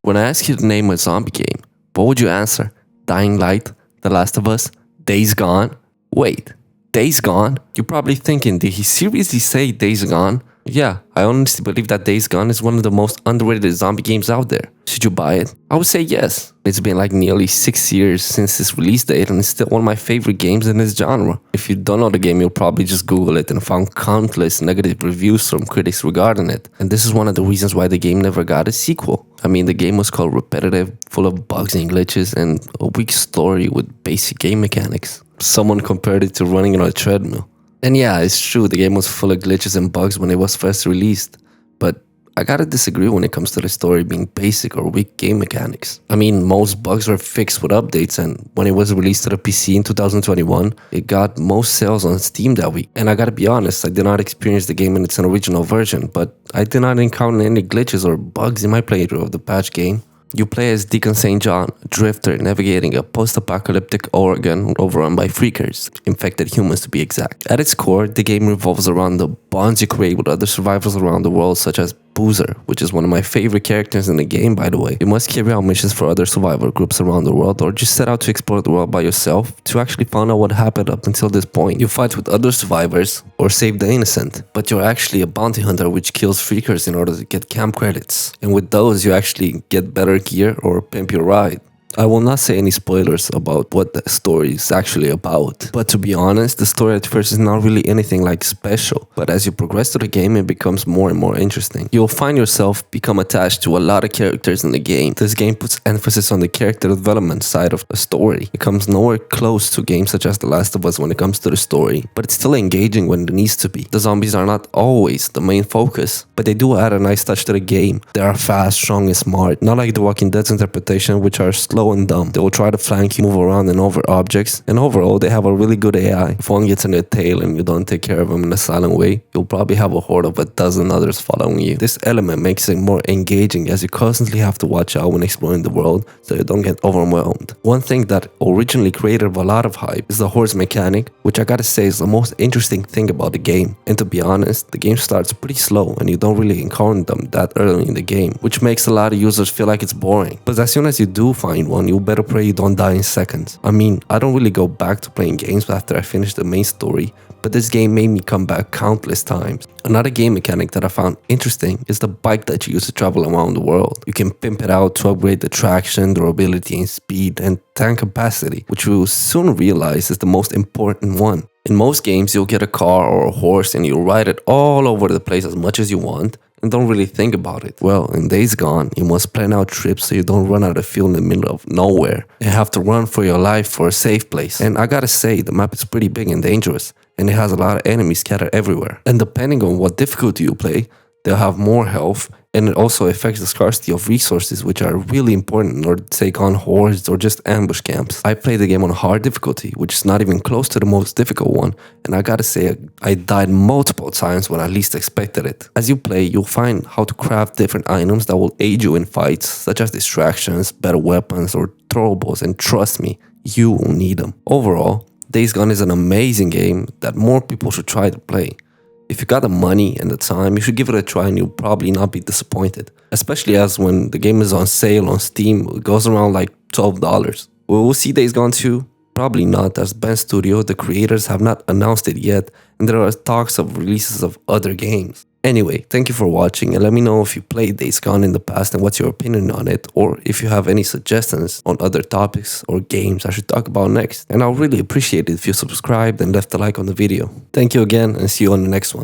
When I ask you to name a zombie game, what would you answer? Dying Light, The Last of Us, Days Gone? Wait, Days Gone? You're probably thinking, did he seriously say Days Gone? Yeah, I honestly believe that Days Gone is one of the most underrated zombie games out there. Should you buy it? I would say yes. It's been like nearly 6 years since its release date and it's still one of my favorite games in this genre. If you don't know the game, you'll probably just Google it and found countless negative reviews from critics regarding it. And this is one of the reasons why the game never got a sequel. I mean, the game was called repetitive, full of bugs and glitches, and a weak story with basic game mechanics. Someone compared it to running on a treadmill. And yeah, it's true, the game was full of glitches and bugs when it was first released, but I gotta disagree when it comes to the story being basic or weak game mechanics. I mean, most bugs were fixed with updates, and when it was released to the PC in 2021, it got most sales on Steam that week. And I gotta be honest, I did not experience the game in its original version, but I did not encounter any glitches or bugs in my playthrough of the patch game. You play as Deacon St. John, a drifter navigating a post-apocalyptic Oregon overrun by freakers, infected humans to be exact. At its core, the game revolves around the bonds you create with other survivors around the world, such as Boozer, which is one of my favorite characters in the game, by the way. You must carry out missions for other survivor groups around the world, or just set out to explore the world by yourself to actually find out what happened up until this point. You fight with other survivors, or save the innocent, but you're actually a bounty hunter which kills freakers in order to get camp credits. And with those, you actually get better gear or pimp your ride. I will not say any spoilers about what the story is actually about, but to be honest, the story at first is not really anything like special, but as you progress through the game, it becomes more and more interesting. You'll find yourself become attached to a lot of characters in the game. This game puts emphasis on the character development side of the story. It comes nowhere close to games such as The Last of Us when it comes to the story, but it's still engaging when it needs to be. The zombies are not always the main focus, but they do add a nice touch to the game. They are fast, strong, and smart, not like The Walking Dead's interpretation, which are slow and dumb. They will try to flank you, move around and over objects, and overall they have a really good AI. If one gets in their tail and you don't take care of them in a silent way, you'll probably have a horde of a dozen others following you. This element makes it more engaging as you constantly have to watch out when exploring the world so you don't get overwhelmed. One thing that originally created a lot of hype is the horse mechanic, which I gotta say is the most interesting thing about the game. And to be honest, the game starts pretty slow and you don't really encounter them that early in the game, which makes a lot of users feel like it's boring. But as soon as you do find one, you better pray you don't die in seconds. I mean, I don't really go back to playing games after I finish the main story, but this game made me come back countless times. Another game mechanic that I found interesting is the bike that you use to travel around the world. You can pimp it out to upgrade the traction, durability, and speed, and tank capacity, which you will soon realize is the most important one. In most games, you'll get a car or a horse and you'll ride it all over the place as much as you want and don't really think about it. Well, in Days Gone, you must plan out trips so you don't run out of fuel in the middle of nowhere and have to run for your life for a safe place. And I gotta say, the map is pretty big and dangerous, and it has a lot of enemies scattered everywhere. And depending on what difficulty you play, they'll have more health, and it also affects the scarcity of resources, which are really important in order to take on hordes or just ambush camps. I played the game on hard difficulty, which is not even close to the most difficult one, and I gotta say, I died multiple times when I least expected it. As you play, you'll find how to craft different items that will aid you in fights, such as distractions, better weapons, or throwables, and trust me, you will need them. Overall, Days Gone is an amazing game that more people should try to play. If you got the money and the time, you should give it a try and you'll probably not be disappointed. Especially as when the game is on sale on Steam, it goes around like $12. Will we see Days Gone 2? Probably not, as Bend Studio, the creators, have not announced it yet, and there are talks of releases of other games. Anyway, thank you for watching, and let me know if you played Days Gone in the past and what's your opinion on it, or if you have any suggestions on other topics or games I should talk about next. And I'll really appreciate it if you subscribed and left a like on the video. Thank you again, and see you on the next one.